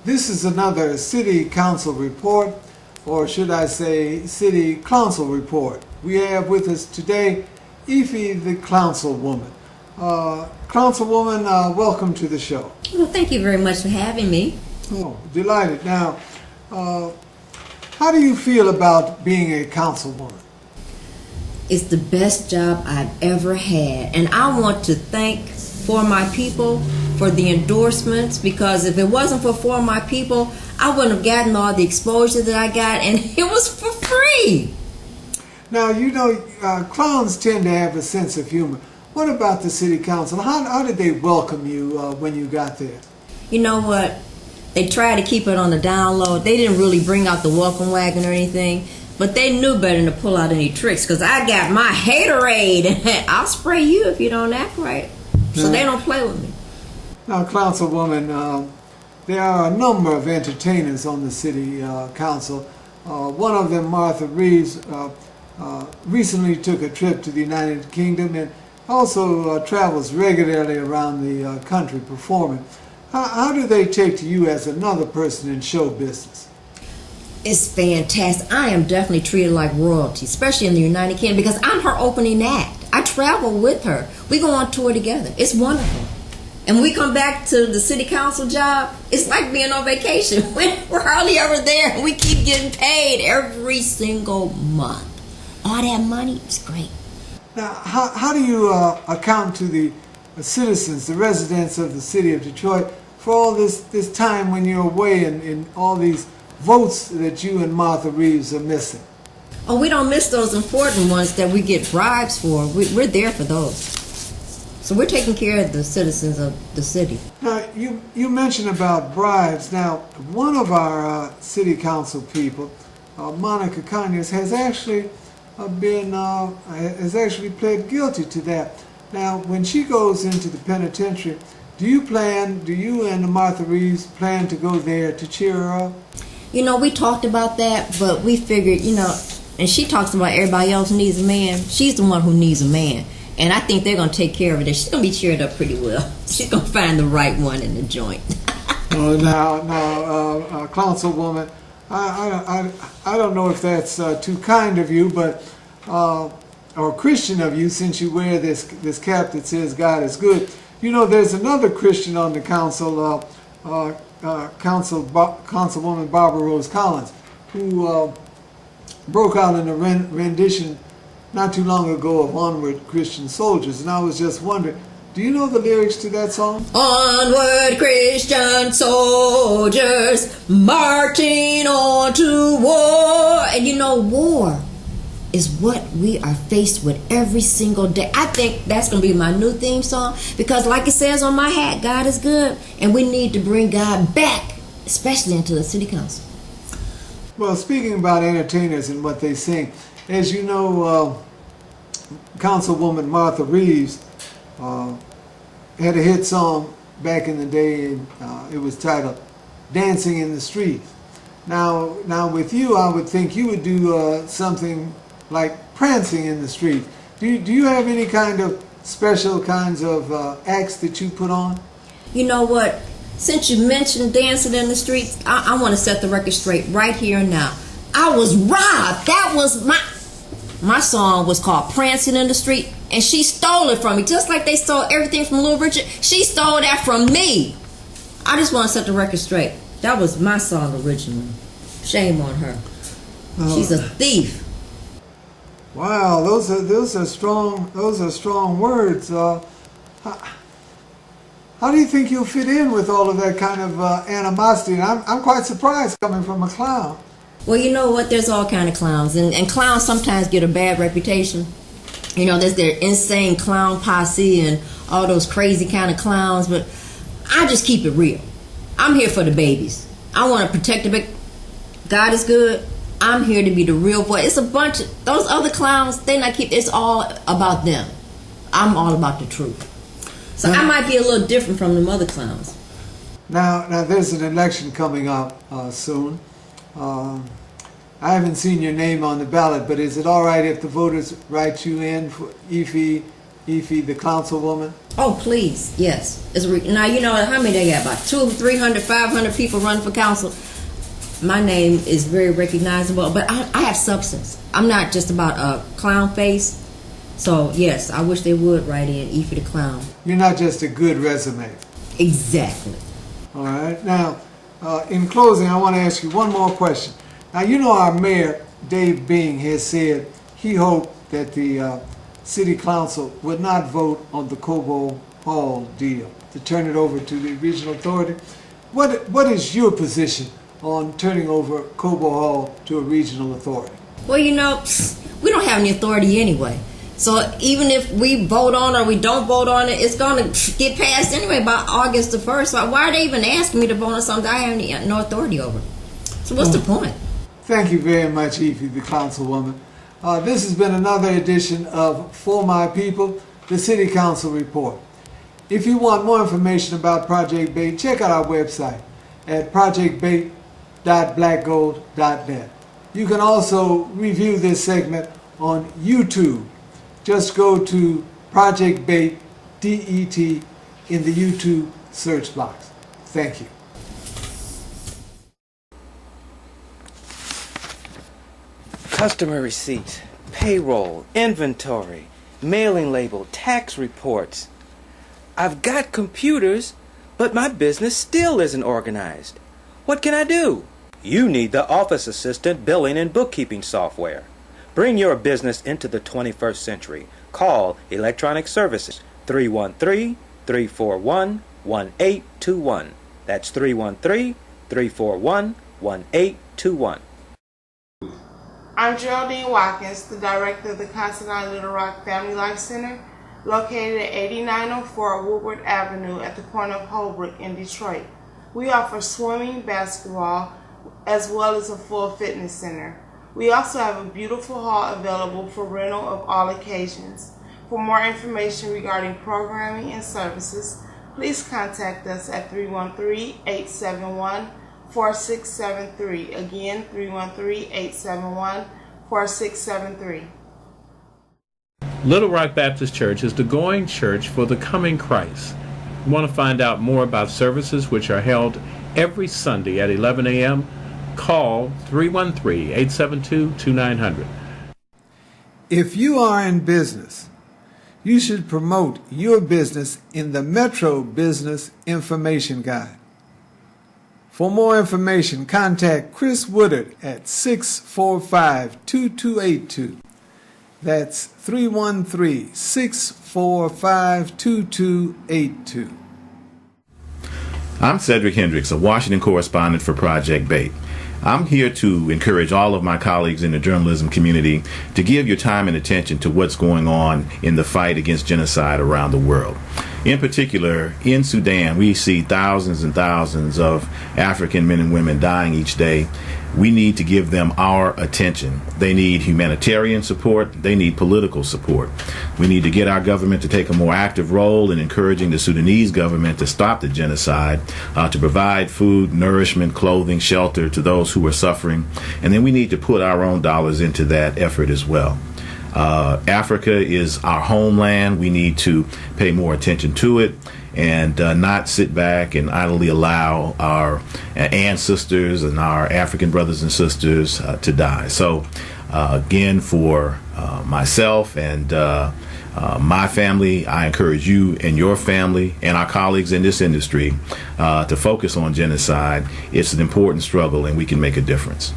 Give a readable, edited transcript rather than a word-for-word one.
This is another City Council report, or should I say City Council report. We have with us today Efee the Clowncilwoman. Clowncilwoman, welcome to the show. Well, thank you very much for having me. Oh, delighted. Now, how do you feel about being a councilwoman? It's the best job I've ever had, and I want to thank For My People for the endorsements, because if it wasn't for My People, I wouldn't have gotten all the exposure that I got, and it was for free. Now, you know, clowns tend to have a sense of humor. What about the city council? How did they welcome you when you got there? You know what? They tried to keep it on the down low. They didn't really bring out the welcome wagon or anything, but they knew better than to pull out any tricks, because I got my haterade, and I'll spray you if you don't act right. So they don't play with me. Now, Clowncilwoman, there are a number of entertainers on the city council. One of them, Martha Reeves, recently took a trip to the United Kingdom and also travels regularly around the country performing. How do they take to you as another person in show business? It's fantastic. I am definitely treated like royalty, especially in the United Kingdom, because I'm her opening act. I travel with her. We go on tour together. It's wonderful. And when we come back to the city council job, it's like being on vacation. We're hardly ever there. We keep getting paid every single month. All that money is great. Now, how do you account to the citizens, the residents of the city of Detroit, for all this time when you're away and all these votes that you and Martha Reeves are missing? Oh, we don't miss those important ones that we get bribes for. We're there for those. So we're taking care of the citizens of the city. Now, you mentioned about bribes. Now, one of our city council people, Monica Conyers, has actually pled guilty to that. Now, when she goes into the penitentiary, do you and Martha Reeves plan to go there to cheer her up? You know, we talked about that, but we figured, and she talks about everybody else needs a man. She's the one who needs a man. And I think they're going to take care of it. She's going to be cheered up pretty well. She's going to find the right one in the joint. Now, Councilwoman, I don't know if that's too kind of you, but or Christian of you, since you wear this cap that says God is good. You know, there's another Christian on the council, Councilwoman Barbara Rose Collins, who broke out in a rendition not too long ago of Onward Christian Soldiers, and I was just wondering, do you know the lyrics to that song? Onward Christian soldiers, marching on to war. And you know, war is what we are faced with every single day. I think that's going to be my new theme song, because like it says on my hat, God is good, and we need to bring God back, especially into the city council. Well, speaking about entertainers and what they sing, as you know, Councilwoman Martha Reeves had a hit song back in the day, and it was titled "Dancing in the Street." Now with you, I would think you would do something like prancing in the street. Do you have any kind of special kinds of acts that you put on? You know what? Since you mentioned dancing in the streets, I want to set the record straight right here and now. I was robbed. That was my song was called Prancing in the Street, and she stole it from me. Just like they stole everything from Little Richard, she stole that from me. I just want to set the record straight. That was my song originally. Shame on her. She's a thief. Wow, those are strong words. How do you think you'll fit in with all of that kind of animosity? And I'm quite surprised coming from a clown. Well, you know what? There's all kind of clowns, and clowns sometimes get a bad reputation. You know, there's their insane clown posse and all those crazy kind of clowns, but I just keep it real. I'm here for the babies. I want to protect the baby. God is good. I'm here to be the real voice. It's a bunch of those other clowns. It's all about them. I'm all about the truth. So I might be a little different from them other clowns. Now there's an election coming up soon. I haven't seen your name on the ballot, but is it all right if the voters write you in for Efee Efee the Clowncilwoman? Oh, please, yes. Now, you know how many they got? About 200, 300, 500 people running for council. My name is very recognizable, but I have substance. I'm not just about a clown face. So, yes, I wish they would write in Efee the Clown. You're not just a good resume. Exactly. All right. Now, in closing, I want to ask you one more question. Now, you know our mayor, Dave Bing, has said he hoped that the city council would not vote on the Cobo Hall deal to turn it over to the regional authority. What is your position on turning over Cobo Hall to a regional authority? Well, you know, we don't have any authority anyway. So even if we vote on it or we don't vote on it, it's going to get passed anyway by August the 1st. So why are they even asking me to vote on something I have no authority over? So what's the point? Thank you very much, Efee the Councilwoman. This has been another edition of For My People, the City Council Report. If you want more information about Project Bait, check out our website at projectbait.blackgold.net. You can also review this segment on YouTube. Just go to Project Bait, D-E-T, in the YouTube search box. Thank you. Customer receipts, payroll, inventory, mailing label, tax reports. I've got computers, but my business still isn't organized. What can I do? You need the Office Assistant billing and bookkeeping software. Bring your business into the 21st century. Call Electronic Services 313-341-1821. That's 313-341-1821. I'm Geraldine Watkins, the director of the Considine Little Rock Family Life Center, located at 8904 Woodward Avenue at the corner of Holbrook in Detroit. We offer swimming, basketball, as well as a full fitness center. We also have a beautiful hall available for rental of all occasions. For more information regarding programming and services, please contact us at 313-871-4673. Again, 313-871-4673. Little Rock Baptist Church is the going church for the coming Christ. You want to find out more about services which are held every Sunday at 11 a.m., call 313-872-2900. If you are in business, you should promote your business in the Metro Business Information Guide. For more information, contact Chris Woodard at 645-2282. That's 313-645-2282. I'm Cedric Hendricks, a Washington correspondent for Project Bait. I'm here to encourage all of my colleagues in the journalism community to give your time and attention to what's going on in the fight against genocide around the world. In particular, in Sudan, we see thousands and thousands of African men and women dying each day. We need to give them our attention. They need humanitarian support. They need political support. We need to get our government to take a more active role in encouraging the Sudanese government to stop the genocide, to provide food, nourishment, clothing, shelter to those who are suffering. And then we need to put our own dollars into that effort as well. Africa is our homeland. We need to pay more attention to it and not sit back and idly allow our ancestors and our African brothers and sisters to die. So again, for myself and my family, I encourage you and your family and our colleagues in this industry to focus on genocide. It's an important struggle and we can make a difference.